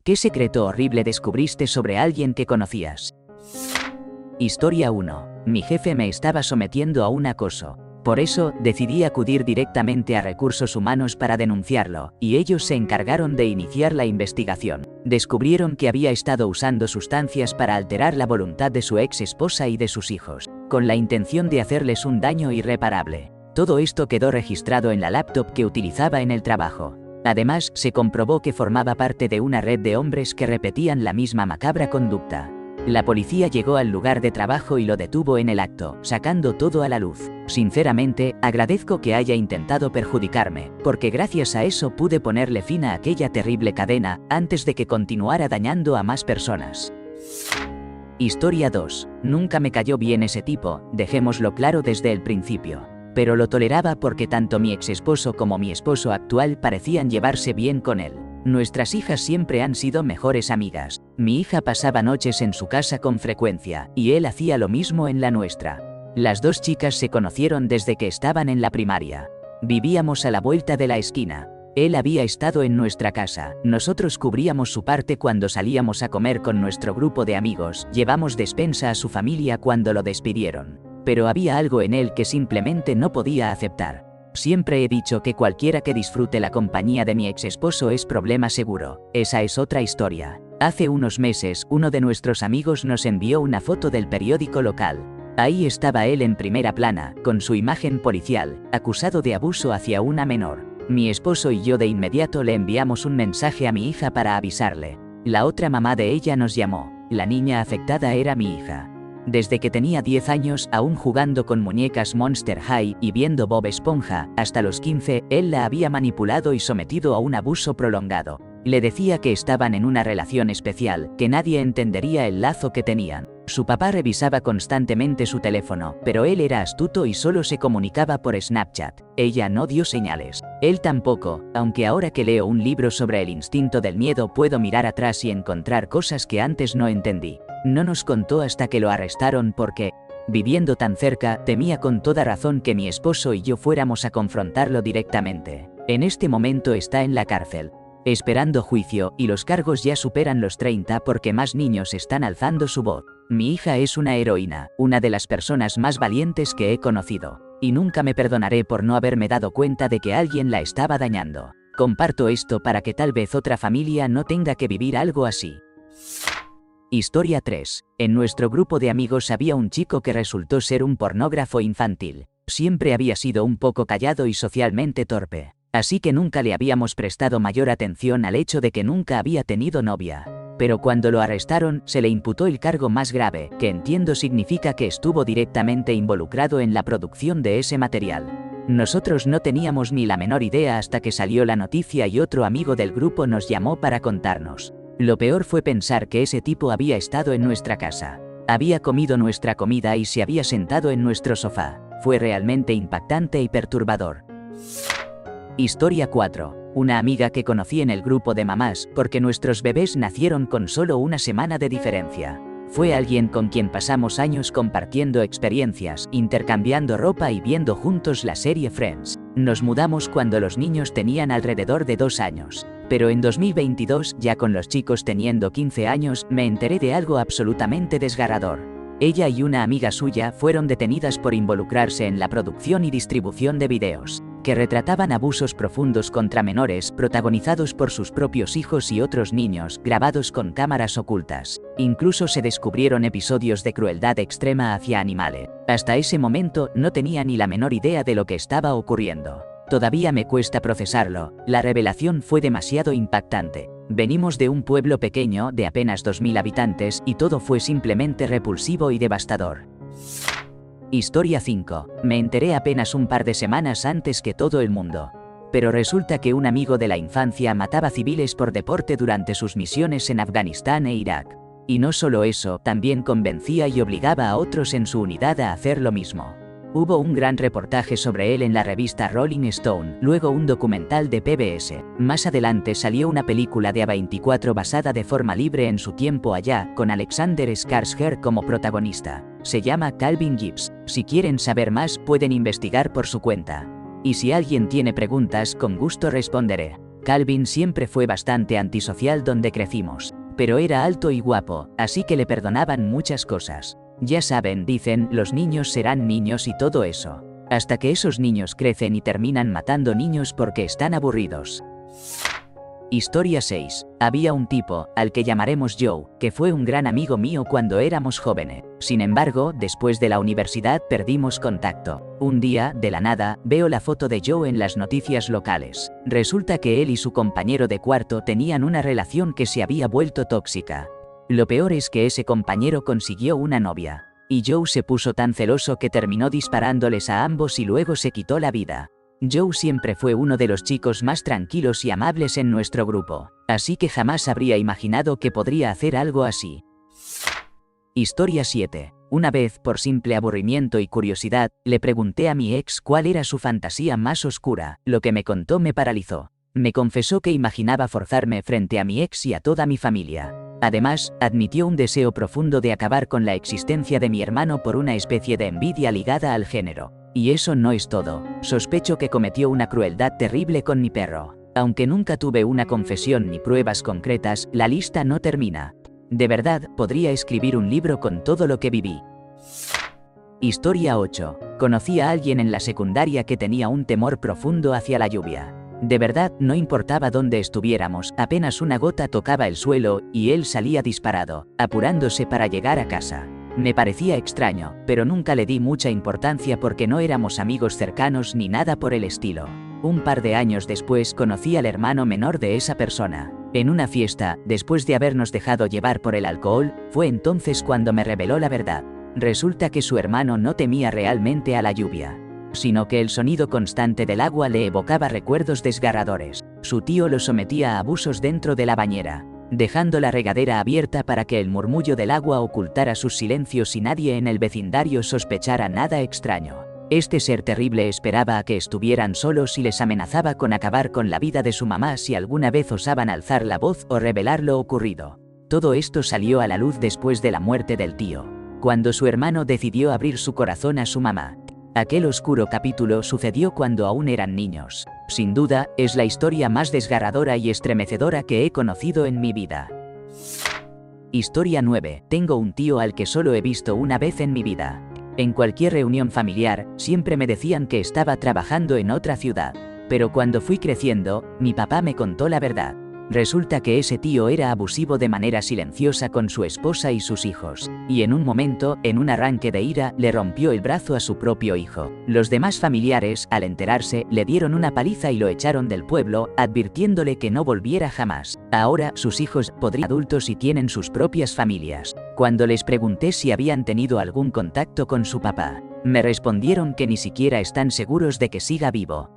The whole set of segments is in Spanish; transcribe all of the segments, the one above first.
¿Qué secreto horrible descubriste sobre alguien que conocías? Historia 1. Mi jefe me estaba sometiendo a un acoso. Por eso, decidí acudir directamente a Recursos Humanos para denunciarlo, y ellos se encargaron de iniciar la investigación. Descubrieron que había estado usando sustancias para alterar la voluntad de su ex esposa y de sus hijos, con la intención de hacerles un daño irreparable. Todo esto quedó registrado en la laptop que utilizaba en el trabajo. Además, se comprobó que formaba parte de una red de hombres que repetían la misma macabra conducta. La policía llegó al lugar de trabajo y lo detuvo en el acto, sacando todo a la luz. Sinceramente, agradezco que haya intentado perjudicarme, porque gracias a eso pude ponerle fin a aquella terrible cadena, antes de que continuara dañando a más personas. Historia 2. Nunca me cayó bien ese tipo, dejémoslo claro desde el principio. Pero lo toleraba porque tanto mi ex esposo como mi esposo actual parecían llevarse bien con él. Nuestras hijas siempre han sido mejores amigas. Mi hija pasaba noches en su casa con frecuencia, y él hacía lo mismo en la nuestra. Las dos chicas se conocieron desde que estaban en la primaria. Vivíamos a la vuelta de la esquina. Él había estado en nuestra casa, nosotros cubríamos su parte cuando salíamos a comer con nuestro grupo de amigos, llevamos despensa a su familia cuando lo despidieron. Pero había algo en él que simplemente no podía aceptar. Siempre he dicho que cualquiera que disfrute la compañía de mi ex esposo es problema seguro. Esa es otra historia. Hace unos meses, uno de nuestros amigos nos envió una foto del periódico local. Ahí estaba él en primera plana, con su imagen policial, acusado de abuso hacia una menor. Mi esposo y yo de inmediato le enviamos un mensaje a mi hija para avisarle. La otra mamá de ella nos llamó. La niña afectada era mi hija. Desde que tenía 10 años, aún jugando con muñecas Monster High y viendo Bob Esponja, hasta los 15, él la había manipulado y sometido a un abuso prolongado. Le decía que estaban en una relación especial, que nadie entendería el lazo que tenían. Su papá revisaba constantemente su teléfono, pero él era astuto y solo se comunicaba por Snapchat. Ella no dio señales. Él tampoco, aunque ahora que leo un libro sobre el instinto del miedo puedo mirar atrás y encontrar cosas que antes no entendí. No nos contó hasta que lo arrestaron porque, viviendo tan cerca, temía con toda razón que mi esposo y yo fuéramos a confrontarlo directamente. En este momento está en la cárcel, esperando juicio, y los cargos ya superan los 30 porque más niños están alzando su voz. Mi hija es una heroína, una de las personas más valientes que he conocido, y nunca me perdonaré por no haberme dado cuenta de que alguien la estaba dañando. Comparto esto para que tal vez otra familia no tenga que vivir algo así. Historia 3. En nuestro grupo de amigos había un chico que resultó ser un pornógrafo infantil. Siempre había sido un poco callado y socialmente torpe, así que nunca le habíamos prestado mayor atención al hecho de que nunca había tenido novia. Pero cuando lo arrestaron, se le imputó el cargo más grave, que entiendo significa que estuvo directamente involucrado en la producción de ese material. Nosotros no teníamos ni la menor idea hasta que salió la noticia y otro amigo del grupo nos llamó para contarnos. Lo peor fue pensar que ese tipo había estado en nuestra casa. Había comido nuestra comida y se había sentado en nuestro sofá. Fue realmente impactante y perturbador. Historia 4. Una amiga que conocí en el grupo de mamás, porque nuestros bebés nacieron con solo una semana de diferencia. Fue alguien con quien pasamos años compartiendo experiencias, intercambiando ropa y viendo juntos la serie Friends. Nos mudamos cuando los niños tenían alrededor de 2 años. Pero en 2022, ya con los chicos teniendo 15 años, me enteré de algo absolutamente desgarrador. Ella y una amiga suya fueron detenidas por involucrarse en la producción y distribución de videos que retrataban abusos profundos contra menores, protagonizados por sus propios hijos y otros niños, grabados con cámaras ocultas. Incluso se descubrieron episodios de crueldad extrema hacia animales. Hasta ese momento no tenía ni la menor idea de lo que estaba ocurriendo. Todavía me cuesta procesarlo, la revelación fue demasiado impactante. Venimos de un pueblo pequeño de apenas 2000 habitantes y todo fue simplemente repulsivo y devastador. Historia 5. Me enteré apenas un par de semanas antes que todo el mundo. Pero resulta que un amigo de la infancia mataba civiles por deporte durante sus misiones en Afganistán e Irak. Y no solo eso, también convencía y obligaba a otros en su unidad a hacer lo mismo. Hubo un gran reportaje sobre él en la revista Rolling Stone, luego un documental de PBS. Más adelante salió una película de A24 basada de forma libre en su tiempo allá, con Alexander Skarsgård como protagonista. Se llama Calvin Gibbs. Si quieren saber más, pueden investigar por su cuenta. Y si alguien tiene preguntas, con gusto responderé. Calvin siempre fue bastante antisocial donde crecimos, pero era alto y guapo, así que le perdonaban muchas cosas. Ya saben, dicen, los niños serán niños y todo eso. Hasta que esos niños crecen y terminan matando niños porque están aburridos. Historia 6. Había un tipo, al que llamaremos Joe, que fue un gran amigo mío cuando éramos jóvenes. Sin embargo, después de la universidad perdimos contacto. Un día, de la nada, veo la foto de Joe en las noticias locales. Resulta que él y su compañero de cuarto tenían una relación que se había vuelto tóxica. Lo peor es que ese compañero consiguió una novia. Y Joe se puso tan celoso que terminó disparándoles a ambos y luego se quitó la vida. Joe siempre fue uno de los chicos más tranquilos y amables en nuestro grupo, así que jamás habría imaginado que podría hacer algo así. Historia 7. Una vez, por simple aburrimiento y curiosidad, le pregunté a mi ex cuál era su fantasía más oscura. Lo que me contó me paralizó. Me confesó que imaginaba forzarme frente a mi ex y a toda mi familia. Además, admitió un deseo profundo de acabar con la existencia de mi hermano por una especie de envidia ligada al género. Y eso no es todo. Sospecho que cometió una crueldad terrible con mi perro. Aunque nunca tuve una confesión ni pruebas concretas, la lista no termina. De verdad, podría escribir un libro con todo lo que viví. Historia 8. Conocí a alguien en la secundaria que tenía un temor profundo hacia la lluvia. De verdad, no importaba dónde estuviéramos, apenas una gota tocaba el suelo, y él salía disparado, apurándose para llegar a casa. Me parecía extraño, pero nunca le di mucha importancia porque no éramos amigos cercanos ni nada por el estilo. Un par de años después conocí al hermano menor de esa persona. En una fiesta, después de habernos dejado llevar por el alcohol, fue entonces cuando me reveló la verdad. Resulta que su hermano no temía realmente a la lluvia, sino que el sonido constante del agua le evocaba recuerdos desgarradores. Su tío lo sometía a abusos dentro de la bañera, dejando la regadera abierta para que el murmullo del agua ocultara sus silencios y nadie en el vecindario sospechara nada extraño. Este ser terrible esperaba a que estuvieran solos y les amenazaba con acabar con la vida de su mamá si alguna vez osaban alzar la voz o revelar lo ocurrido. Todo esto salió a la luz después de la muerte del tío, cuando su hermano decidió abrir su corazón a su mamá. Aquel oscuro capítulo sucedió cuando aún eran niños. Sin duda, es la historia más desgarradora y estremecedora que he conocido en mi vida. Historia 9. Tengo un tío al que solo he visto una vez en mi vida. En cualquier reunión familiar, siempre me decían que estaba trabajando en otra ciudad. Pero cuando fui creciendo, mi papá me contó la verdad. Resulta que ese tío era abusivo de manera silenciosa con su esposa y sus hijos, y en un momento, en un arranque de ira, le rompió el brazo a su propio hijo. Los demás familiares, al enterarse, le dieron una paliza y lo echaron del pueblo, advirtiéndole que no volviera jamás. Ahora, sus hijos podrían ser adultos y tienen sus propias familias. Cuando les pregunté si habían tenido algún contacto con su papá, me respondieron que ni siquiera están seguros de que siga vivo.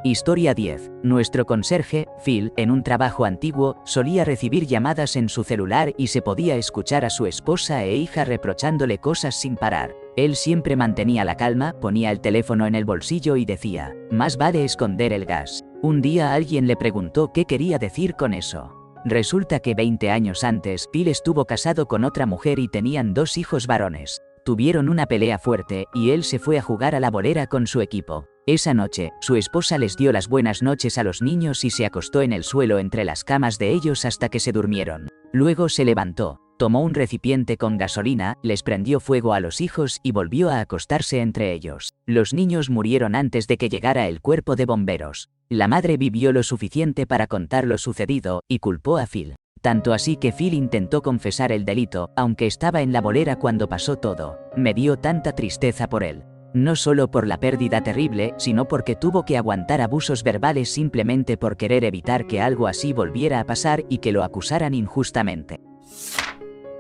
Historia 10. Nuestro conserje, Phil, en un trabajo antiguo, solía recibir llamadas en su celular y se podía escuchar a su esposa e hija reprochándole cosas sin parar. Él siempre mantenía la calma, ponía el teléfono en el bolsillo y decía, más vale esconder el gas. Un día alguien le preguntó qué quería decir con eso. Resulta que 20 años antes, Phil estuvo casado con otra mujer y tenían 2 hijos varones. Tuvieron una pelea fuerte, y él se fue a jugar a la bolera con su equipo. Esa noche, su esposa les dio las buenas noches a los niños y se acostó en el suelo entre las camas de ellos hasta que se durmieron. Luego se levantó, tomó un recipiente con gasolina, les prendió fuego a los hijos y volvió a acostarse entre ellos. Los niños murieron antes de que llegara el cuerpo de bomberos. La madre vivió lo suficiente para contar lo sucedido, y culpó a Phil. Tanto así que Phil intentó confesar el delito, aunque estaba en la bolera cuando pasó todo. Me dio tanta tristeza por él. No solo por la pérdida terrible, sino porque tuvo que aguantar abusos verbales simplemente por querer evitar que algo así volviera a pasar y que lo acusaran injustamente.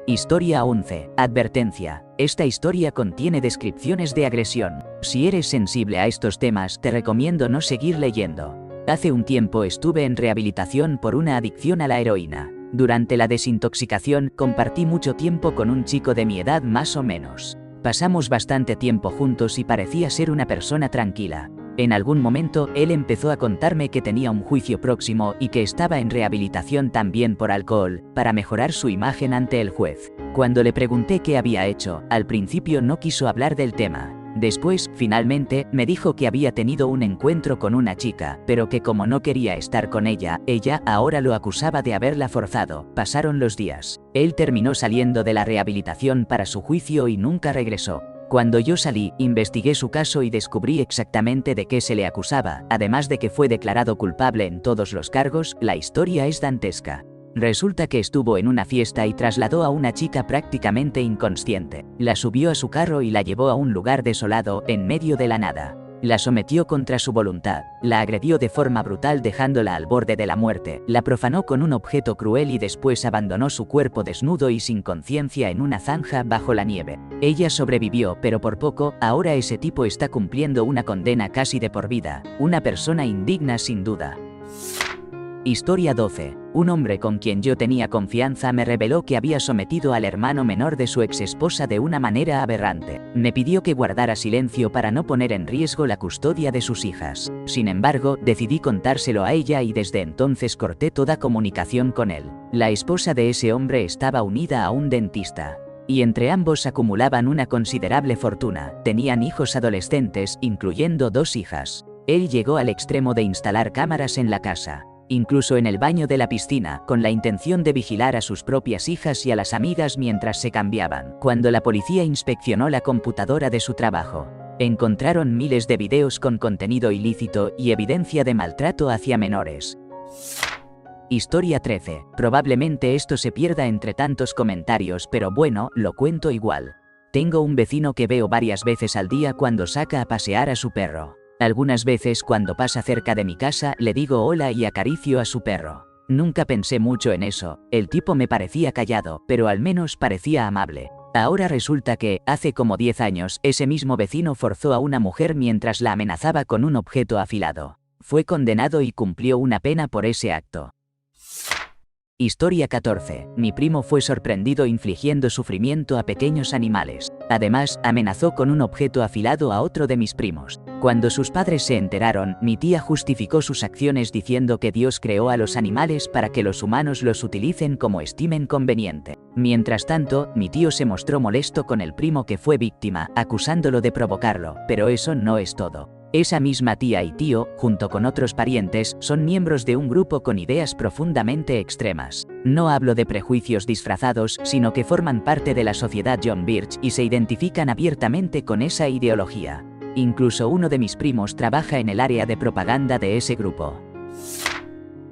Historia 11. Advertencia. Esta historia contiene descripciones de agresión. Si eres sensible a estos temas, te recomiendo no seguir leyendo. Hace un tiempo estuve en rehabilitación por una adicción a la heroína. Durante la desintoxicación, compartí mucho tiempo con un chico de mi edad más o menos. Pasamos bastante tiempo juntos y parecía ser una persona tranquila. En algún momento, él empezó a contarme que tenía un juicio próximo y que estaba en rehabilitación también por alcohol, para mejorar su imagen ante el juez. Cuando le pregunté qué había hecho, al principio no quiso hablar del tema. Después, finalmente, me dijo que había tenido un encuentro con una chica, pero que como no quería estar con ella ahora lo acusaba de haberla forzado. Pasaron los días. Él terminó saliendo de la rehabilitación para su juicio y nunca regresó. Cuando yo salí, investigué su caso y descubrí exactamente de qué se le acusaba. Además de que fue declarado culpable en todos los cargos, la historia es dantesca. Resulta que estuvo en una fiesta y trasladó a una chica prácticamente inconsciente. La subió a su carro y la llevó a un lugar desolado, en medio de la nada. La sometió contra su voluntad, la agredió de forma brutal dejándola al borde de la muerte, la profanó con un objeto cruel y después abandonó su cuerpo desnudo y sin conciencia en una zanja bajo la nieve. Ella sobrevivió, pero por poco. Ahora ese tipo está cumpliendo una condena casi de por vida, una persona indigna sin duda. Historia 12. Un hombre con quien yo tenía confianza me reveló que había sometido al hermano menor de su exesposa de una manera aberrante. Me pidió que guardara silencio para no poner en riesgo la custodia de sus hijas. Sin embargo, decidí contárselo a ella y desde entonces corté toda comunicación con él. La esposa de ese hombre estaba unida a un dentista. Y entre ambos acumulaban una considerable fortuna. Tenían hijos adolescentes, incluyendo 2 hijas. Él llegó al extremo de instalar cámaras en la casa, incluso en el baño de la piscina, con la intención de vigilar a sus propias hijas y a las amigas mientras se cambiaban. Cuando la policía inspeccionó la computadora de su trabajo, encontraron miles de videos con contenido ilícito y evidencia de maltrato hacia menores. Historia 13. Probablemente esto se pierda entre tantos comentarios, pero bueno, lo cuento igual. Tengo un vecino que veo varias veces al día cuando saca a pasear a su perro. Algunas veces cuando pasa cerca de mi casa le digo hola y acaricio a su perro. Nunca pensé mucho en eso, el tipo me parecía callado, pero al menos parecía amable. Ahora resulta que, hace como 10 años, ese mismo vecino forzó a una mujer mientras la amenazaba con un objeto afilado. Fue condenado y cumplió una pena por ese acto. Historia 14. Mi primo fue sorprendido infligiendo sufrimiento a pequeños animales. Además, amenazó con un objeto afilado a otro de mis primos. Cuando sus padres se enteraron, mi tía justificó sus acciones diciendo que Dios creó a los animales para que los humanos los utilicen como estimen conveniente. Mientras tanto, mi tío se mostró molesto con el primo que fue víctima, acusándolo de provocarlo, pero eso no es todo. Esa misma tía y tío, junto con otros parientes, son miembros de un grupo con ideas profundamente extremas. No hablo de prejuicios disfrazados, sino que forman parte de la sociedad John Birch y se identifican abiertamente con esa ideología. Incluso uno de mis primos trabaja en el área de propaganda de ese grupo.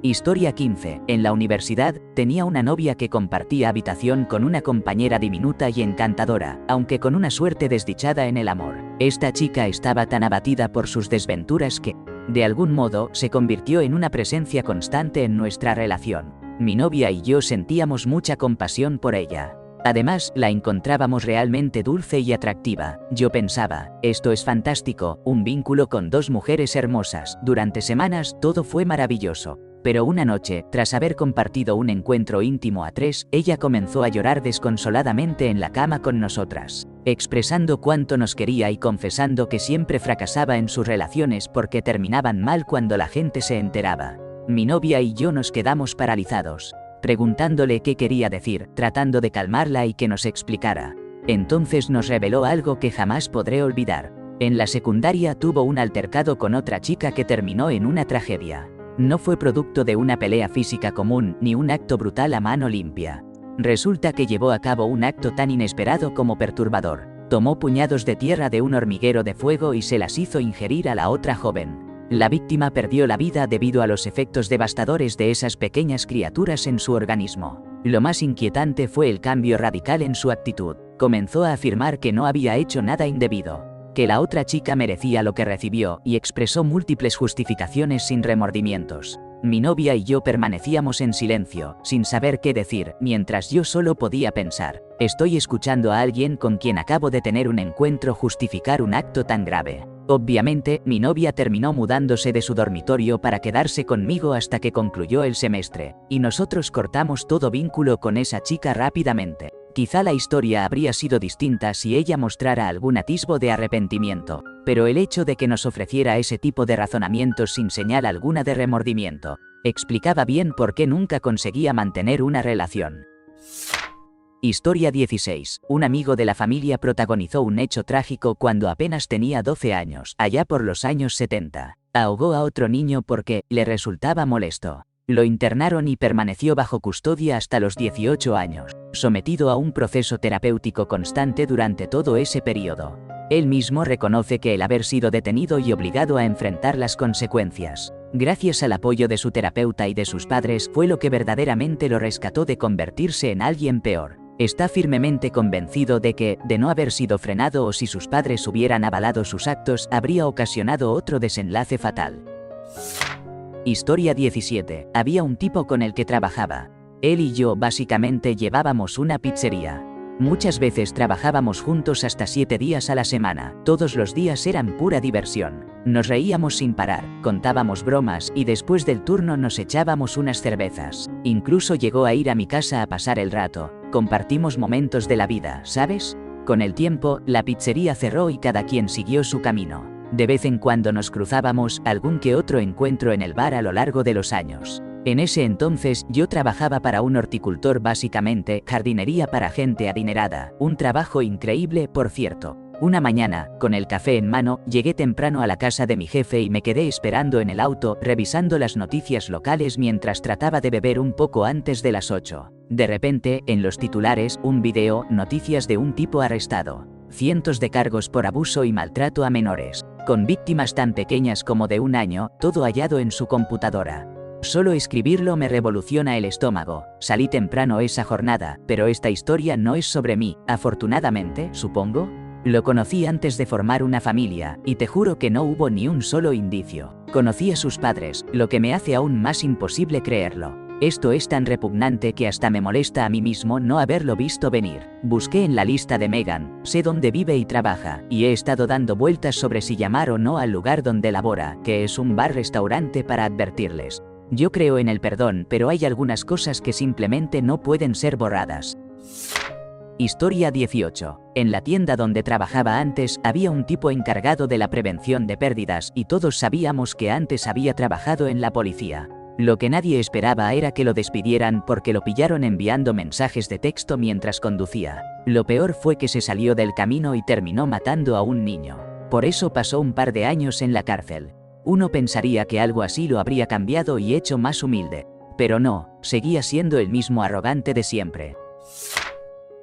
Historia 15. En la universidad, tenía una novia que compartía habitación con una compañera diminuta y encantadora, aunque con una suerte desdichada en el amor. Esta chica estaba tan abatida por sus desventuras que, de algún modo, se convirtió en una presencia constante en nuestra relación. Mi novia y yo sentíamos mucha compasión por ella. Además, la encontrábamos realmente dulce y atractiva. Yo pensaba, esto es fantástico, un vínculo con 2 mujeres hermosas. Durante semanas todo fue maravilloso. Pero una noche, tras haber compartido un encuentro íntimo a 3, ella comenzó a llorar desconsoladamente en la cama con nosotras, expresando cuánto nos quería y confesando que siempre fracasaba en sus relaciones porque terminaban mal cuando la gente se enteraba. Mi novia y yo nos quedamos paralizados, preguntándole qué quería decir, tratando de calmarla y que nos explicara. Entonces nos reveló algo que jamás podré olvidar. En la secundaria tuvo un altercado con otra chica que terminó en una tragedia. No fue producto de una pelea física común ni un acto brutal a mano limpia. Resulta que llevó a cabo un acto tan inesperado como perturbador. Tomó puñados de tierra de un hormiguero de fuego y se las hizo ingerir a la otra joven. La víctima perdió la vida debido a los efectos devastadores de esas pequeñas criaturas en su organismo. Lo más inquietante fue el cambio radical en su actitud. Comenzó a afirmar que no había hecho nada indebido, que la otra chica merecía lo que recibió, y expresó múltiples justificaciones sin remordimientos. Mi novia y yo permanecíamos en silencio, sin saber qué decir, mientras yo solo podía pensar, estoy escuchando a alguien con quien acabo de tener un encuentro justificar un acto tan grave. Obviamente, mi novia terminó mudándose de su dormitorio para quedarse conmigo hasta que concluyó el semestre, y nosotros cortamos todo vínculo con esa chica rápidamente. Quizá la historia habría sido distinta si ella mostrara algún atisbo de arrepentimiento, pero el hecho de que nos ofreciera ese tipo de razonamientos sin señal alguna de remordimiento, explicaba bien por qué nunca conseguía mantener una relación. Historia 16. Un amigo de la familia protagonizó un hecho trágico cuando apenas tenía 12 años, allá por los años 70. Ahogó a otro niño porque le resultaba molesto. Lo internaron y permaneció bajo custodia hasta los 18 años, sometido a un proceso terapéutico constante durante todo ese periodo. Él mismo reconoce que el haber sido detenido y obligado a enfrentar las consecuencias, gracias al apoyo de su terapeuta y de sus padres, fue lo que verdaderamente lo rescató de convertirse en alguien peor. Está firmemente convencido de que, de no haber sido frenado o si sus padres hubieran avalado sus actos, habría ocasionado otro desenlace fatal. Historia 17. Había un tipo con el que trabajaba. Él y yo básicamente llevábamos una pizzería. Muchas veces trabajábamos juntos hasta 7 días a la semana. Todos los días eran pura diversión. Nos reíamos sin parar, contábamos bromas y después del turno nos echábamos unas cervezas. Incluso llegó a ir a mi casa a pasar el rato. Compartimos momentos de la vida, ¿sabes? Con el tiempo, la pizzería cerró y cada quien siguió su camino. De vez en cuando nos cruzábamos, algún que otro encuentro en el bar a lo largo de los años. En ese entonces, yo trabajaba para un horticultor, básicamente, jardinería para gente adinerada. Un trabajo increíble, por cierto. Una mañana, con el café en mano, llegué temprano a la casa de mi jefe y me quedé esperando en el auto, revisando las noticias locales mientras trataba de beber un poco antes de las 8. De repente, en los titulares, un video, noticias de un tipo arrestado. Cientos de cargos por abuso y maltrato a menores, con víctimas tan pequeñas como de 1 año, todo hallado en su computadora. Solo escribirlo me revoluciona el estómago. Salí temprano esa jornada, pero esta historia no es sobre mí, afortunadamente, supongo. Lo conocí antes de formar una familia, y te juro que no hubo ni un solo indicio. Conocí a sus padres, lo que me hace aún más imposible creerlo. Esto es tan repugnante que hasta me molesta a mí mismo no haberlo visto venir. Busqué en la lista de Megan, sé dónde vive y trabaja, y he estado dando vueltas sobre si llamar o no al lugar donde labora, que es un bar-restaurante, para advertirles. Yo creo en el perdón, pero hay algunas cosas que simplemente no pueden ser borradas. Historia 18. En la tienda donde trabajaba antes, había un tipo encargado de la prevención de pérdidas y todos sabíamos que antes había trabajado en la policía. Lo que nadie esperaba era que lo despidieran porque lo pillaron enviando mensajes de texto mientras conducía. Lo peor fue que se salió del camino y terminó matando a un niño. Por eso pasó un par de años en la cárcel. Uno pensaría que algo así lo habría cambiado y hecho más humilde. Pero no, seguía siendo el mismo arrogante de siempre.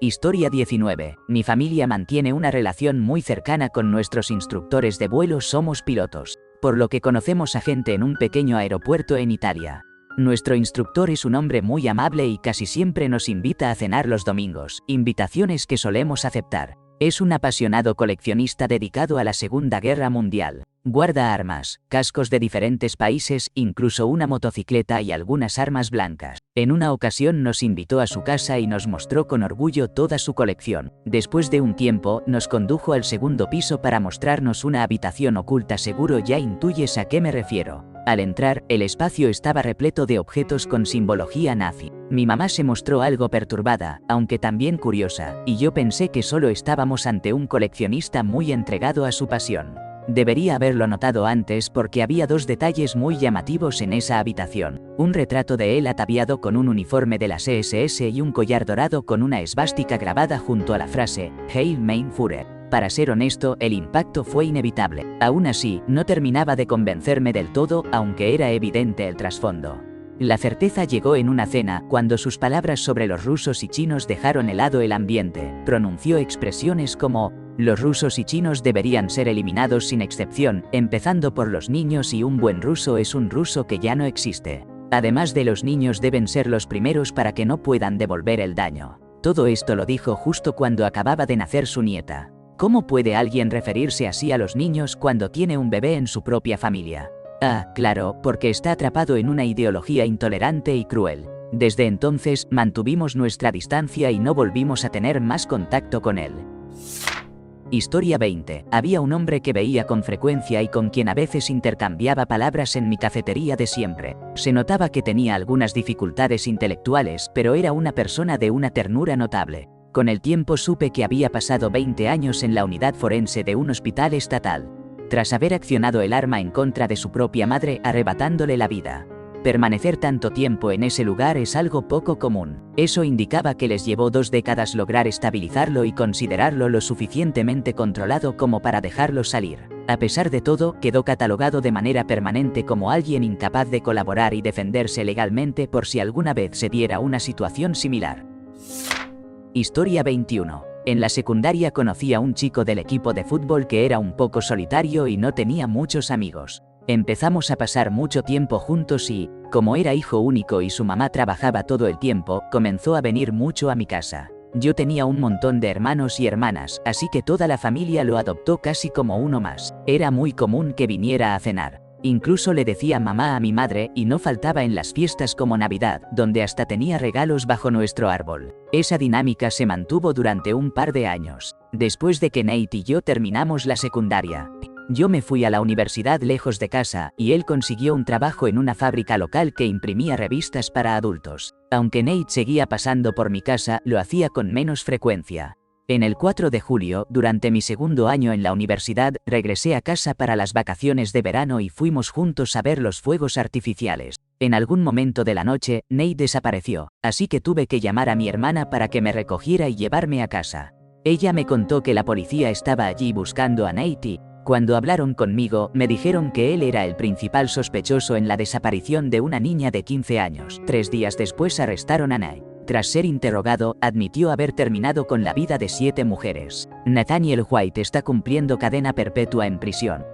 Historia 19. Mi familia mantiene una relación muy cercana con nuestros instructores de vuelo. Somos pilotos, por lo que conocemos a gente en un pequeño aeropuerto en Italia. Nuestro instructor es un hombre muy amable y casi siempre nos invita a cenar los domingos, invitaciones que solemos aceptar. Es un apasionado coleccionista dedicado a la Segunda Guerra Mundial. Guarda armas, cascos de diferentes países, incluso una motocicleta y algunas armas blancas. En una ocasión nos invitó a su casa y nos mostró con orgullo toda su colección. Después de un tiempo, nos condujo al segundo piso para mostrarnos una habitación oculta. Seguro ya intuyes a qué me refiero. Al entrar, el espacio estaba repleto de objetos con simbología nazi. Mi mamá se mostró algo perturbada, aunque también curiosa, y yo pensé que solo estábamos ante un coleccionista muy entregado a su pasión. Debería haberlo notado antes porque había 2 detalles muy llamativos en esa habitación. Un retrato de él ataviado con un uniforme de las SS y un collar dorado con una esvástica grabada junto a la frase Heil mein Führer. Para ser honesto, el impacto fue inevitable. Aún así, no terminaba de convencerme del todo, aunque era evidente el trasfondo. La certeza llegó en una cena, cuando sus palabras sobre los rusos y chinos dejaron helado el ambiente. Pronunció expresiones como: los rusos y chinos deberían ser eliminados sin excepción, empezando por los niños, y un buen ruso es un ruso que ya no existe. Además de los niños deben ser los primeros para que no puedan devolver el daño. Todo esto lo dijo justo cuando acababa de nacer su nieta. ¿Cómo puede alguien referirse así a los niños cuando tiene un bebé en su propia familia? Ah, claro, porque está atrapado en una ideología intolerante y cruel. Desde entonces, mantuvimos nuestra distancia y no volvimos a tener más contacto con él. Historia 20. Había un hombre que veía con frecuencia y con quien a veces intercambiaba palabras en mi cafetería de siempre. Se notaba que tenía algunas dificultades intelectuales, pero era una persona de una ternura notable. Con el tiempo supe que había pasado 20 años en la unidad forense de un hospital estatal, tras haber accionado el arma en contra de su propia madre, arrebatándole la vida. Permanecer tanto tiempo en ese lugar es algo poco común. Eso indicaba que les llevó 2 décadas lograr estabilizarlo y considerarlo lo suficientemente controlado como para dejarlo salir. A pesar de todo, quedó catalogado de manera permanente como alguien incapaz de colaborar y defenderse legalmente por si alguna vez se diera una situación similar. Historia 21. En la secundaria conocí a un chico del equipo de fútbol que era un poco solitario y no tenía muchos amigos. Empezamos a pasar mucho tiempo juntos y, como era hijo único y su mamá trabajaba todo el tiempo, comenzó a venir mucho a mi casa. Yo tenía un montón de hermanos y hermanas, así que toda la familia lo adoptó casi como uno más. Era muy común que viniera a cenar. Incluso le decía mamá a mi madre y no faltaba en las fiestas como Navidad, donde hasta tenía regalos bajo nuestro árbol. Esa dinámica se mantuvo durante un par de años. Después de que Nate y yo terminamos la secundaria, yo me fui a la universidad lejos de casa, y él consiguió un trabajo en una fábrica local que imprimía revistas para adultos. Aunque Nate seguía pasando por mi casa, lo hacía con menos frecuencia. En el 4 de julio, durante mi segundo año en la universidad, regresé a casa para las vacaciones de verano y fuimos juntos a ver los fuegos artificiales. En algún momento de la noche, Nate desapareció, así que tuve que llamar a mi hermana para que me recogiera y llevarme a casa. Ella me contó que la policía estaba allí buscando a Nate y, cuando hablaron conmigo, me dijeron que él era el principal sospechoso en la desaparición de una niña de 15 años. 3 días después arrestaron a Nate. Tras ser interrogado, admitió haber terminado con la vida de 7 mujeres. Nathaniel White está cumpliendo cadena perpetua en prisión.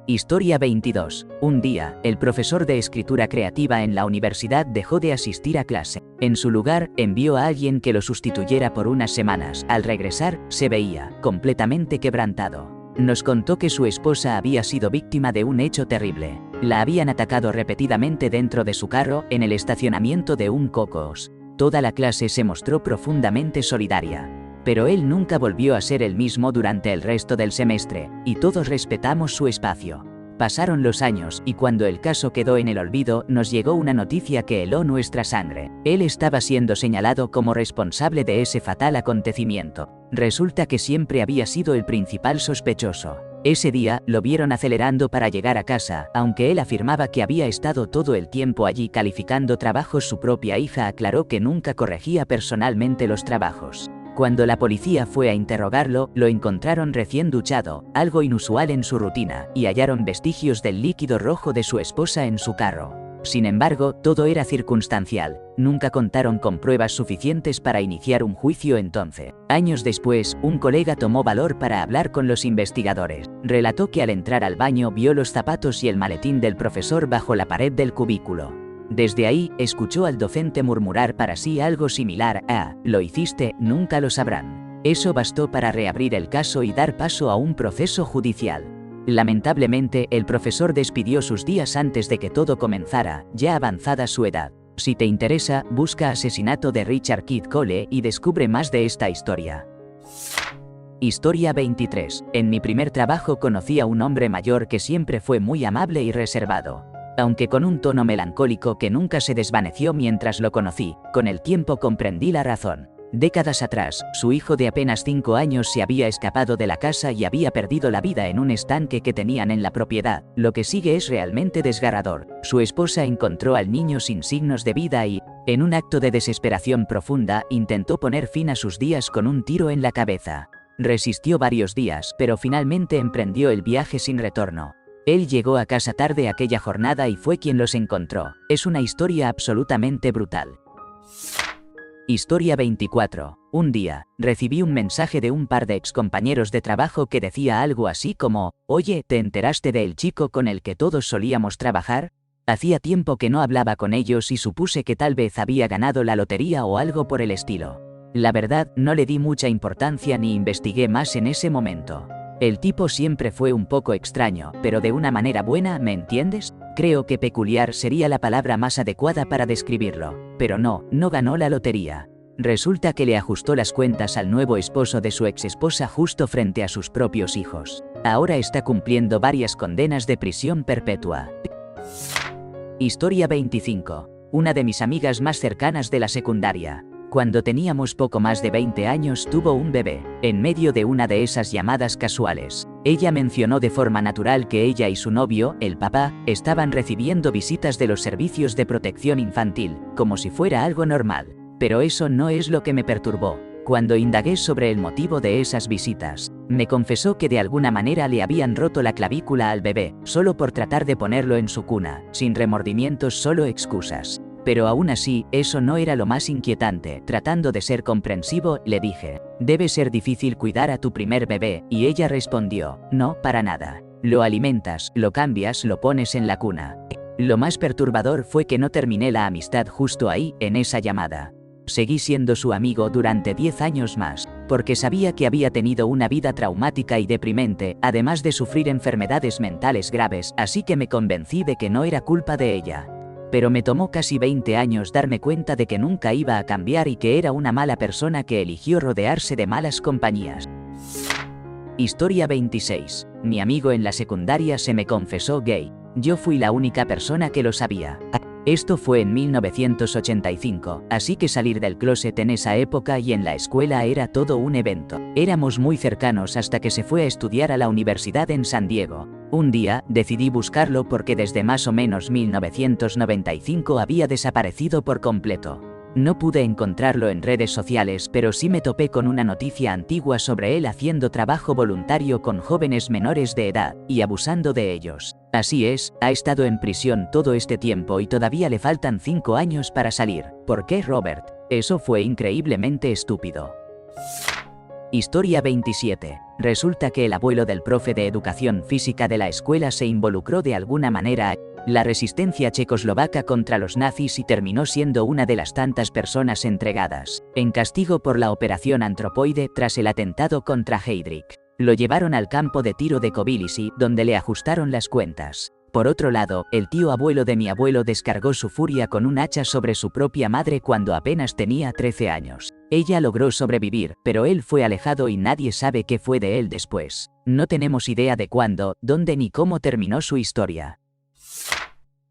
Historia 22. Un día, el profesor de escritura creativa en la universidad dejó de asistir a clase. En su lugar, envió a alguien que lo sustituyera por unas semanas. Al regresar, se veía completamente quebrantado. Nos contó que su esposa había sido víctima de un hecho terrible. La habían atacado repetidamente dentro de su carro, en el estacionamiento de un Cocos. Toda la clase se mostró profundamente solidaria. Pero él nunca volvió a ser el mismo durante el resto del semestre, y todos respetamos su espacio. Pasaron los años, y cuando el caso quedó en el olvido, nos llegó una noticia que heló nuestra sangre. Él estaba siendo señalado como responsable de ese fatal acontecimiento. Resulta que siempre había sido el principal sospechoso. Ese día, lo vieron acelerando para llegar a casa, aunque él afirmaba que había estado todo el tiempo allí calificando trabajos. Su propia hija aclaró que nunca corregía personalmente los trabajos. Cuando la policía fue a interrogarlo, lo encontraron recién duchado, algo inusual en su rutina, y hallaron vestigios del líquido rojo de su esposa en su carro. Sin embargo, todo era circunstancial. Nunca contaron con pruebas suficientes para iniciar un juicio entonces. Años después, un colega tomó valor para hablar con los investigadores. Relató que al entrar al baño vio los zapatos y el maletín del profesor bajo la pared del cubículo. Desde ahí, escuchó al docente murmurar para sí algo similar a «Lo hiciste, nunca lo sabrán». Eso bastó para reabrir el caso y dar paso a un proceso judicial. Lamentablemente, el profesor despidió sus días antes de que todo comenzara, ya avanzada su edad. Si te interesa, busca Asesinato de Richard Kidd Cole y descubre más de esta historia. Historia 23. En mi primer trabajo conocí a un hombre mayor que siempre fue muy amable y reservado. Aunque con un tono melancólico que nunca se desvaneció mientras lo conocí, con el tiempo comprendí la razón. Décadas atrás, su hijo de apenas 5 años se había escapado de la casa y había perdido la vida en un estanque que tenían en la propiedad. Lo que sigue es realmente desgarrador. Su esposa encontró al niño sin signos de vida y, en un acto de desesperación profunda, intentó poner fin a sus días con un tiro en la cabeza. Resistió varios días, pero finalmente emprendió el viaje sin retorno. Él llegó a casa tarde aquella jornada y fue quien los encontró. Es una historia absolutamente brutal. Historia 24. Un día, recibí un mensaje de un par de excompañeros de trabajo que decía algo así como: «Oye, ¿te enteraste del chico con el que todos solíamos trabajar?» Hacía tiempo que no hablaba con ellos y supuse que tal vez había ganado la lotería o algo por el estilo. La verdad, no le di mucha importancia ni investigué más en ese momento. El tipo siempre fue un poco extraño, pero de una manera buena, ¿me entiendes? Creo que peculiar sería la palabra más adecuada para describirlo. Pero no ganó la lotería. Resulta que le ajustó las cuentas al nuevo esposo de su exesposa justo frente a sus propios hijos. Ahora está cumpliendo varias condenas de prisión perpetua. Historia 25. Una de mis amigas más cercanas de la secundaria. Cuando teníamos poco más de 20 años tuvo un bebé, en medio de una de esas llamadas casuales. Ella mencionó de forma natural que ella y su novio, el papá, estaban recibiendo visitas de los servicios de protección infantil, como si fuera algo normal. Pero eso no es lo que me perturbó. Cuando indagué sobre el motivo de esas visitas, me confesó que de alguna manera le habían roto la clavícula al bebé, solo por tratar de ponerlo en su cuna, sin remordimientos, solo excusas. Pero aún así, eso no era lo más inquietante. Tratando de ser comprensivo, le dije, «Debe ser difícil cuidar a tu primer bebé», y ella respondió, «No, para nada. Lo alimentas, lo cambias, lo pones en la cuna». Lo más perturbador fue que no terminé la amistad justo ahí, en esa llamada. Seguí siendo su amigo durante 10 años más, porque sabía que había tenido una vida traumática y deprimente, además de sufrir enfermedades mentales graves, así que me convencí de que no era culpa de ella. Pero me tomó casi 20 años darme cuenta de que nunca iba a cambiar y que era una mala persona que eligió rodearse de malas compañías. Historia 26. Mi amigo en la secundaria se me confesó gay. Yo fui la única persona que lo sabía. Esto fue en 1985, así que salir del closet en esa época y en la escuela era todo un evento. Éramos muy cercanos hasta que se fue a estudiar a la universidad en San Diego. Un día, decidí buscarlo porque desde más o menos 1995 había desaparecido por completo. No pude encontrarlo en redes sociales, pero sí me topé con una noticia antigua sobre él haciendo trabajo voluntario con jóvenes menores de edad, y abusando de ellos. Así es, ha estado en prisión todo este tiempo y todavía le faltan 5 años para salir. ¿Por qué, Robert? Eso fue increíblemente estúpido. Historia 27. Resulta que el abuelo del profe de educación física de la escuela se involucró de alguna manera en la resistencia checoslovaca contra los nazis y terminó siendo una de las tantas personas entregadas, en castigo por la operación Antropoide tras el atentado contra Heydrich. Lo llevaron al campo de tiro de Kobylisy, donde le ajustaron las cuentas. Por otro lado, el tío abuelo de mi abuelo descargó su furia con un hacha sobre su propia madre cuando apenas tenía 13 años. Ella logró sobrevivir, pero él fue alejado y nadie sabe qué fue de él después. No tenemos idea de cuándo, dónde ni cómo terminó su historia.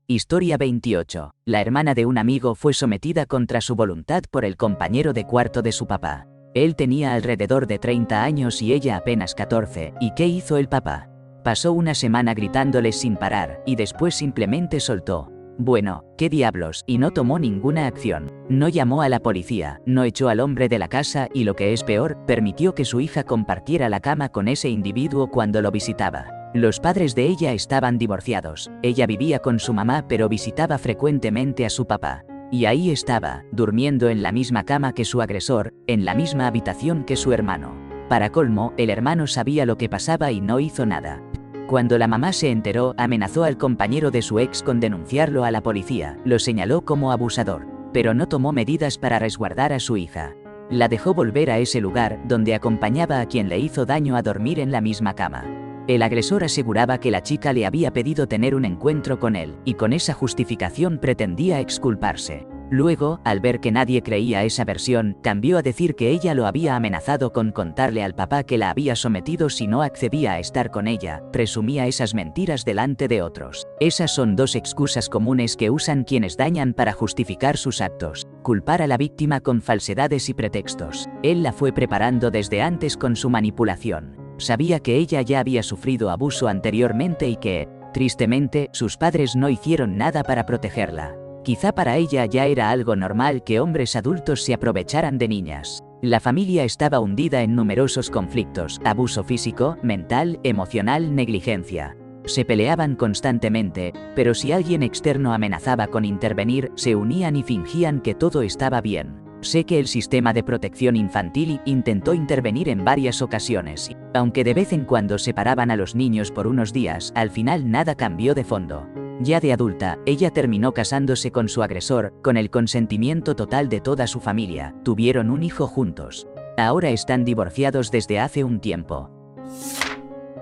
Historia 28. La hermana de un amigo fue sometida contra su voluntad por el compañero de cuarto de su papá. Él tenía alrededor de 30 años y ella apenas 14, ¿y qué hizo el papá? Pasó una semana gritándole sin parar, y después simplemente soltó. Bueno, ¿qué diablos? Y no tomó ninguna acción. No llamó a la policía, no echó al hombre de la casa y lo que es peor, permitió que su hija compartiera la cama con ese individuo cuando lo visitaba. Los padres de ella estaban divorciados. Ella vivía con su mamá pero visitaba frecuentemente a su papá. Y ahí estaba, durmiendo en la misma cama que su agresor, en la misma habitación que su hermano. Para colmo, el hermano sabía lo que pasaba y no hizo nada. Cuando la mamá se enteró, amenazó al compañero de su ex con denunciarlo a la policía, lo señaló como abusador, pero no tomó medidas para resguardar a su hija. La dejó volver a ese lugar, donde acompañaba a quien le hizo daño a dormir en la misma cama. El agresor aseguraba que la chica le había pedido tener un encuentro con él, y con esa justificación pretendía exculparse. Luego, al ver que nadie creía esa versión, cambió a decir que ella lo había amenazado con contarle al papá que la había sometido si no accedía a estar con ella. Presumía esas mentiras delante de otros. Esas son dos excusas comunes que usan quienes dañan para justificar sus actos. Culpar a la víctima con falsedades y pretextos. Él la fue preparando desde antes con su manipulación. Sabía que ella ya había sufrido abuso anteriormente y que, tristemente, sus padres no hicieron nada para protegerla. Quizá para ella ya era algo normal que hombres adultos se aprovecharan de niñas. La familia estaba hundida en numerosos conflictos, abuso físico, mental, emocional, negligencia. Se peleaban constantemente, pero si alguien externo amenazaba con intervenir, se unían y fingían que todo estaba bien. Sé que el sistema de protección infantil intentó intervenir en varias ocasiones, y, aunque de vez en cuando separaban a los niños por unos días, al final nada cambió de fondo. Ya de adulta, ella terminó casándose con su agresor, con el consentimiento total de toda su familia. Tuvieron un hijo juntos. Ahora están divorciados desde hace un tiempo.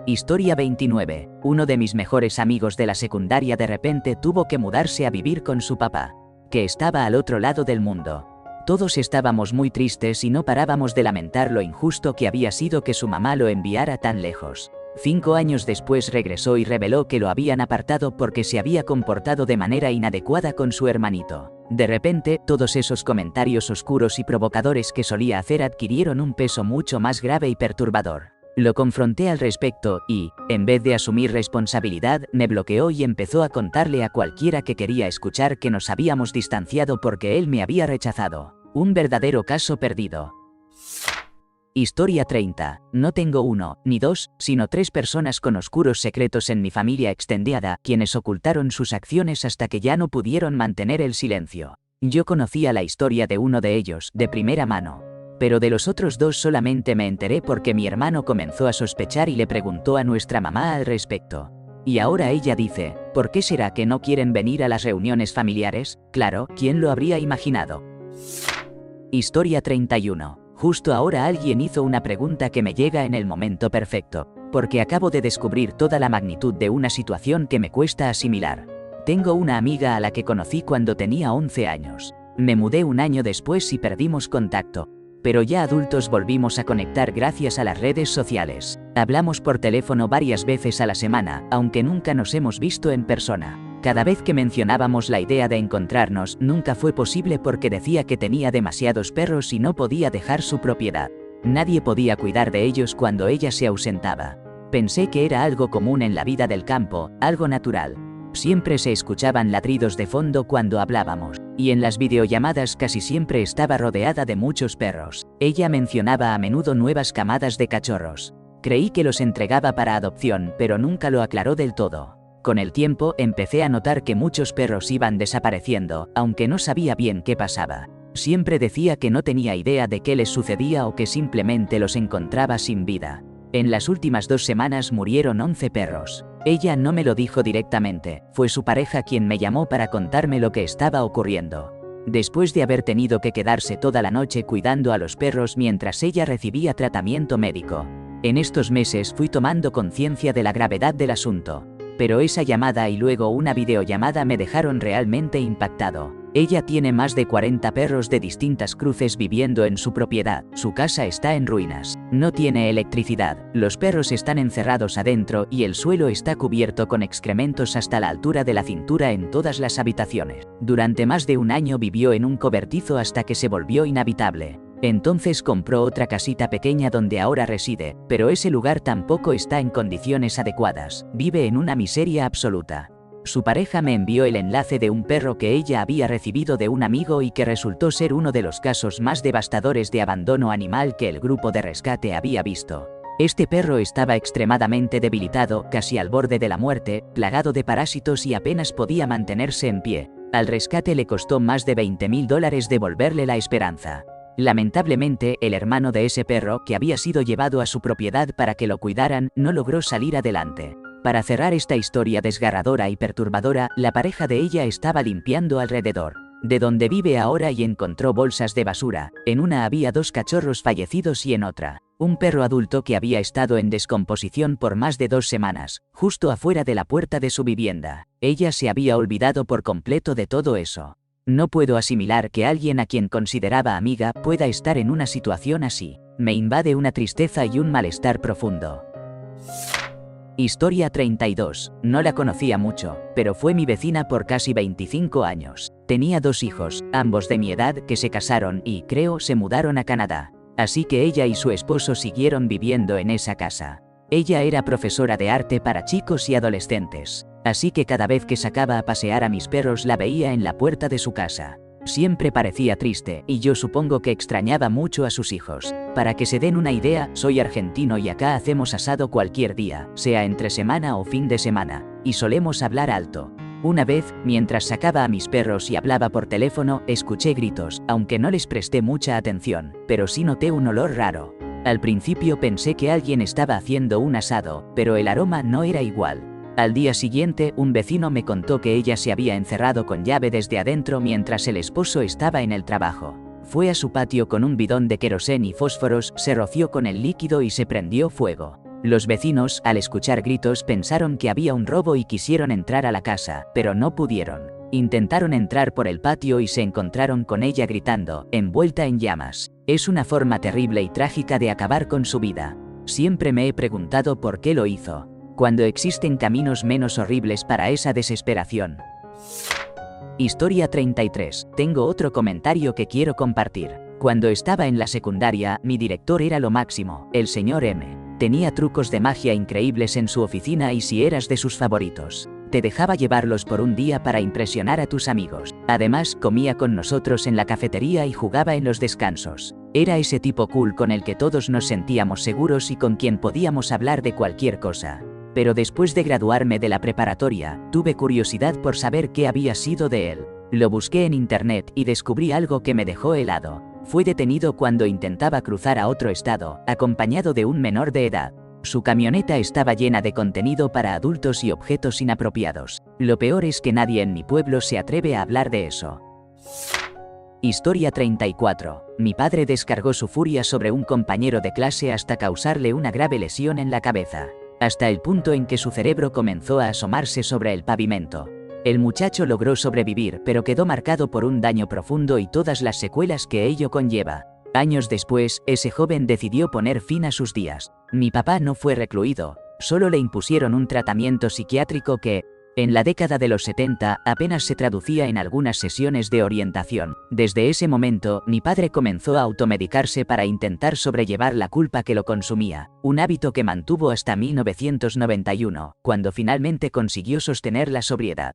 Historia 29. Uno de mis mejores amigos de la secundaria de repente tuvo que mudarse a vivir con su papá, que estaba al otro lado del mundo. Todos estábamos muy tristes y no parábamos de lamentar lo injusto que había sido que su mamá lo enviara tan lejos. 5 años después regresó y reveló que lo habían apartado porque se había comportado de manera inadecuada con su hermanito. De repente, todos esos comentarios oscuros y provocadores que solía hacer adquirieron un peso mucho más grave y perturbador. Lo confronté al respecto y, en vez de asumir responsabilidad, me bloqueó y empezó a contarle a cualquiera que quería escuchar que nos habíamos distanciado porque él me había rechazado. Un verdadero caso perdido. Historia 30. No tengo uno, ni dos, sino tres personas con oscuros secretos en mi familia extendida, quienes ocultaron sus acciones hasta que ya no pudieron mantener el silencio. Yo conocía la historia de uno de ellos, de primera mano. Pero de los otros dos solamente me enteré porque mi hermano comenzó a sospechar y le preguntó a nuestra mamá al respecto. Y ahora ella dice, ¿por qué será que no quieren venir a las reuniones familiares? Claro, ¿quién lo habría imaginado? Historia 31. Justo ahora alguien hizo una pregunta que me llega en el momento perfecto, porque acabo de descubrir toda la magnitud de una situación que me cuesta asimilar. Tengo una amiga a la que conocí cuando tenía 11 años. Me mudé un año después y perdimos contacto. Pero ya adultos volvimos a conectar gracias a las redes sociales. Hablamos por teléfono varias veces a la semana, aunque nunca nos hemos visto en persona. Cada vez que mencionábamos la idea de encontrarnos, nunca fue posible porque decía que tenía demasiados perros y no podía dejar su propiedad. Nadie podía cuidar de ellos cuando ella se ausentaba. Pensé que era algo común en la vida del campo, algo natural. Siempre se escuchaban ladridos de fondo cuando hablábamos, y en las videollamadas casi siempre estaba rodeada de muchos perros. Ella mencionaba a menudo nuevas camadas de cachorros. Creí que los entregaba para adopción, pero nunca lo aclaró del todo. Con el tiempo empecé a notar que muchos perros iban desapareciendo, aunque no sabía bien qué pasaba. Siempre decía que no tenía idea de qué les sucedía o que simplemente los encontraba sin vida. En las últimas 2 semanas murieron 11 perros. Ella no me lo dijo directamente, fue su pareja quien me llamó para contarme lo que estaba ocurriendo. Después de haber tenido que quedarse toda la noche cuidando a los perros mientras ella recibía tratamiento médico. En estos meses fui tomando conciencia de la gravedad del asunto. Pero esa llamada y luego una videollamada me dejaron realmente impactado. Ella tiene más de 40 perros de distintas cruces viviendo en su propiedad. Su casa está en ruinas. No tiene electricidad. Los perros están encerrados adentro y el suelo está cubierto con excrementos hasta la altura de la cintura en todas las habitaciones. Durante más de un año vivió en un cobertizo hasta que se volvió inhabitable. Entonces compró otra casita pequeña donde ahora reside, pero ese lugar tampoco está en condiciones adecuadas. Vive en una miseria absoluta. Su pareja me envió el enlace de un perro que ella había recibido de un amigo y que resultó ser uno de los casos más devastadores de abandono animal que el grupo de rescate había visto. Este perro estaba extremadamente debilitado, casi al borde de la muerte, plagado de parásitos y apenas podía mantenerse en pie. Al rescate le costó más de $20.000 devolverle la esperanza. Lamentablemente, el hermano de ese perro, que había sido llevado a su propiedad para que lo cuidaran, no logró salir adelante. Para cerrar esta historia desgarradora y perturbadora, la pareja de ella estaba limpiando alrededor de donde vive ahora y encontró bolsas de basura. En una había 2 cachorros fallecidos y en otra, un perro adulto que había estado en descomposición por más de 2 semanas, justo afuera de la puerta de su vivienda. Ella se había olvidado por completo de todo eso. No puedo asimilar que alguien a quien consideraba amiga pueda estar en una situación así. Me invade una tristeza y un malestar profundo. Historia 32. No la conocía mucho, pero fue mi vecina por casi 25 años. Tenía 2 hijos, ambos de mi edad, que se casaron y, creo, se mudaron a Canadá. Así que ella y su esposo siguieron viviendo en esa casa. Ella era profesora de arte para chicos y adolescentes. Así que cada vez que sacaba a pasear a mis perros la veía en la puerta de su casa. Siempre parecía triste, y yo supongo que extrañaba mucho a sus hijos. Para que se den una idea, soy argentino y acá hacemos asado cualquier día, sea entre semana o fin de semana, y solemos hablar alto. Una vez, mientras sacaba a mis perros y hablaba por teléfono, escuché gritos, aunque no les presté mucha atención, pero sí noté un olor raro. Al principio pensé que alguien estaba haciendo un asado, pero el aroma no era igual. Al día siguiente, un vecino me contó que ella se había encerrado con llave desde adentro mientras el esposo estaba en el trabajo. Fue a su patio con un bidón de querosén y fósforos, se roció con el líquido y se prendió fuego. Los vecinos, al escuchar gritos, pensaron que había un robo y quisieron entrar a la casa, pero no pudieron. Intentaron entrar por el patio y se encontraron con ella gritando, envuelta en llamas. Es una forma terrible y trágica de acabar con su vida. Siempre me he preguntado por qué lo hizo. Cuando existen caminos menos horribles para esa desesperación. Historia 33. Tengo otro comentario que quiero compartir. Cuando estaba en la secundaria, mi director era lo máximo, el señor M. Tenía trucos de magia increíbles en su oficina y si eras de sus favoritos. Te dejaba llevarlos por un día para impresionar a tus amigos. Además, comía con nosotros en la cafetería y jugaba en los descansos. Era ese tipo cool con el que todos nos sentíamos seguros y con quien podíamos hablar de cualquier cosa. Pero después de graduarme de la preparatoria, tuve curiosidad por saber qué había sido de él. Lo busqué en internet y descubrí algo que me dejó helado. Fue detenido cuando intentaba cruzar a otro estado, acompañado de un menor de edad. Su camioneta estaba llena de contenido para adultos y objetos inapropiados. Lo peor es que nadie en mi pueblo se atreve a hablar de eso. Historia 34. Mi padre descargó su furia sobre un compañero de clase hasta causarle una grave lesión en la cabeza, hasta el punto en que su cerebro comenzó a asomarse sobre el pavimento. El muchacho logró sobrevivir, pero quedó marcado por un daño profundo y todas las secuelas que ello conlleva. Años después, ese joven decidió poner fin a sus días. Mi papá no fue recluido, solo le impusieron un tratamiento psiquiátrico que, en la década de los 70, apenas se traducía en algunas sesiones de orientación. Desde ese momento, mi padre comenzó a automedicarse para intentar sobrellevar la culpa que lo consumía, un hábito que mantuvo hasta 1991, cuando finalmente consiguió sostener la sobriedad.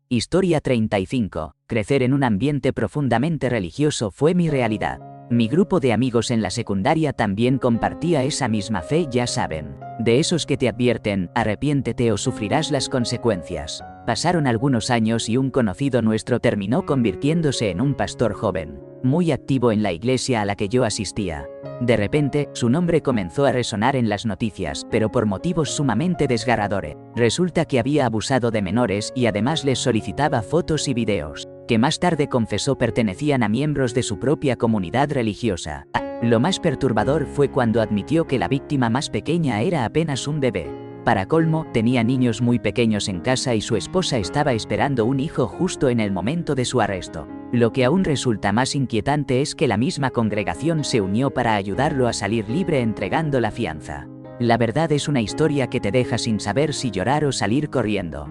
Historia 35. Crecer en un ambiente profundamente religioso fue mi realidad. Mi grupo de amigos en la secundaria también compartía esa misma fe, ya saben. De esos que te advierten, arrepiéntete o sufrirás las consecuencias. Pasaron algunos años y un conocido nuestro terminó convirtiéndose en un pastor joven, muy activo en la iglesia a la que yo asistía. De repente, su nombre comenzó a resonar en las noticias, pero por motivos sumamente desgarradores. Resulta que había abusado de menores y además les solicitaba fotos y videos, que más tarde confesó pertenecían a miembros de su propia comunidad religiosa. Lo más perturbador fue cuando admitió que la víctima más pequeña era apenas un bebé. Para colmo, tenía niños muy pequeños en casa y su esposa estaba esperando un hijo justo en el momento de su arresto. Lo que aún resulta más inquietante es que la misma congregación se unió para ayudarlo a salir libre entregando la fianza. La verdad es una historia que te deja sin saber si llorar o salir corriendo.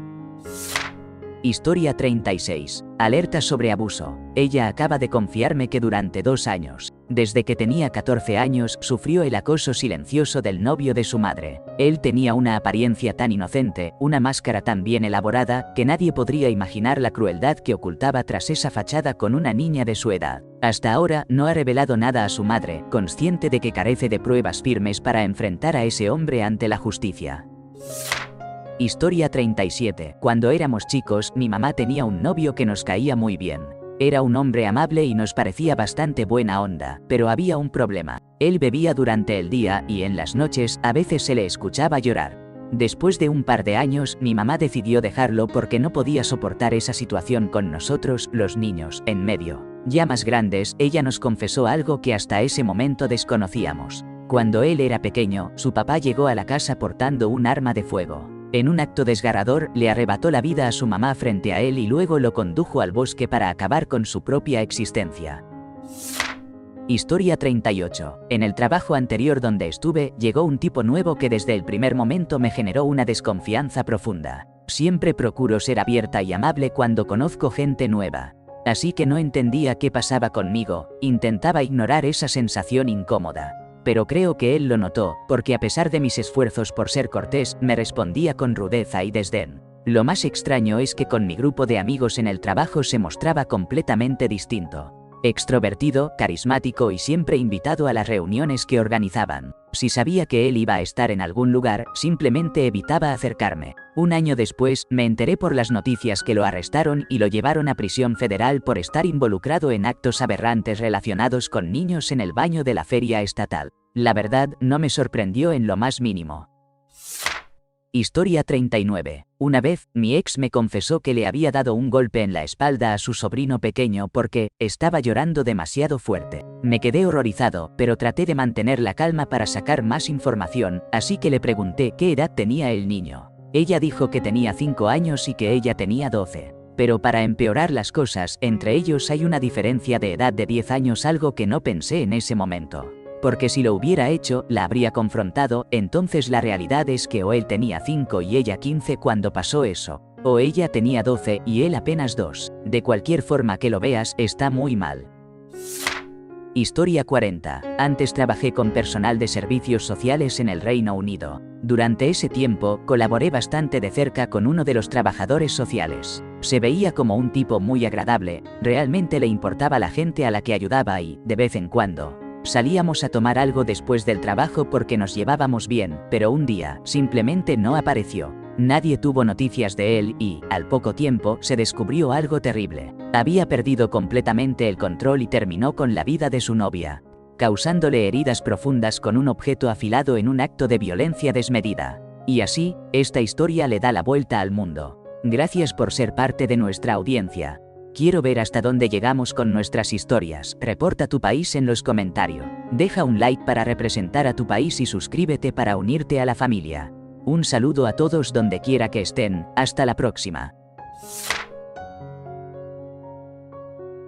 Historia 36. Alerta sobre abuso. Ella acaba de confiarme que durante 2 años, desde que tenía 14 años, sufrió el acoso silencioso del novio de su madre. Él tenía una apariencia tan inocente, una máscara tan bien elaborada, que nadie podría imaginar la crueldad que ocultaba tras esa fachada con una niña de su edad. Hasta ahora, no ha revelado nada a su madre, consciente de que carece de pruebas firmes para enfrentar a ese hombre ante la justicia. Historia 37. Cuando éramos chicos, mi mamá tenía un novio que nos caía muy bien. Era un hombre amable y nos parecía bastante buena onda, pero había un problema. Él bebía durante el día y en las noches a veces se le escuchaba llorar. Después de un par de años, mi mamá decidió dejarlo porque no podía soportar esa situación con nosotros, los niños, en medio. Ya más grandes, ella nos confesó algo que hasta ese momento desconocíamos. Cuando él era pequeño, su papá llegó a la casa portando un arma de fuego. En un acto desgarrador, le arrebató la vida a su mamá frente a él y luego lo condujo al bosque para acabar con su propia existencia. Historia 38. En el trabajo anterior donde estuve, llegó un tipo nuevo que desde el primer momento me generó una desconfianza profunda. Siempre procuro ser abierta y amable cuando conozco gente nueva. Así que no entendía qué pasaba conmigo, intentaba ignorar esa sensación incómoda. Pero creo que él lo notó, porque a pesar de mis esfuerzos por ser cortés, me respondía con rudeza y desdén. Lo más extraño es que con mi grupo de amigos en el trabajo se mostraba completamente distinto. Extrovertido, carismático y siempre invitado a las reuniones que organizaban. Si sabía que él iba a estar en algún lugar, simplemente evitaba acercarme. Un año después, me enteré por las noticias que lo arrestaron y lo llevaron a prisión federal por estar involucrado en actos aberrantes relacionados con niños en el baño de la feria estatal. La verdad, no me sorprendió en lo más mínimo. Historia 39. Una vez, mi ex me confesó que le había dado un golpe en la espalda a su sobrino pequeño porque estaba llorando demasiado fuerte. Me quedé horrorizado, pero traté de mantener la calma para sacar más información, así que le pregunté qué edad tenía el niño. Ella dijo que tenía 5 años y que ella tenía 12. Pero para empeorar las cosas, entre ellos hay una diferencia de edad de 10 años, algo que no pensé en ese momento. Porque si lo hubiera hecho, la habría confrontado. Entonces la realidad es que o él tenía 5 y ella 15 cuando pasó eso, o ella tenía 12 y él apenas 2. De cualquier forma que lo veas, está muy mal. Historia 40. Antes trabajé con personal de servicios sociales en el Reino Unido. Durante ese tiempo, colaboré bastante de cerca con uno de los trabajadores sociales. Se veía como un tipo muy agradable, realmente le importaba la gente a la que ayudaba y, de vez en cuando, salíamos a tomar algo después del trabajo porque nos llevábamos bien, pero un día, simplemente no apareció. Nadie tuvo noticias de él y, al poco tiempo, se descubrió algo terrible. Había perdido completamente el control y terminó con la vida de su novia, causándole heridas profundas con un objeto afilado en un acto de violencia desmedida. Y así, esta historia le da la vuelta al mundo. Gracias por ser parte de nuestra audiencia. Quiero ver hasta dónde llegamos con nuestras historias. Reporta tu país en los comentarios. Deja un like para representar a tu país y suscríbete para unirte a la familia. Un saludo a todos donde quiera que estén, hasta la próxima.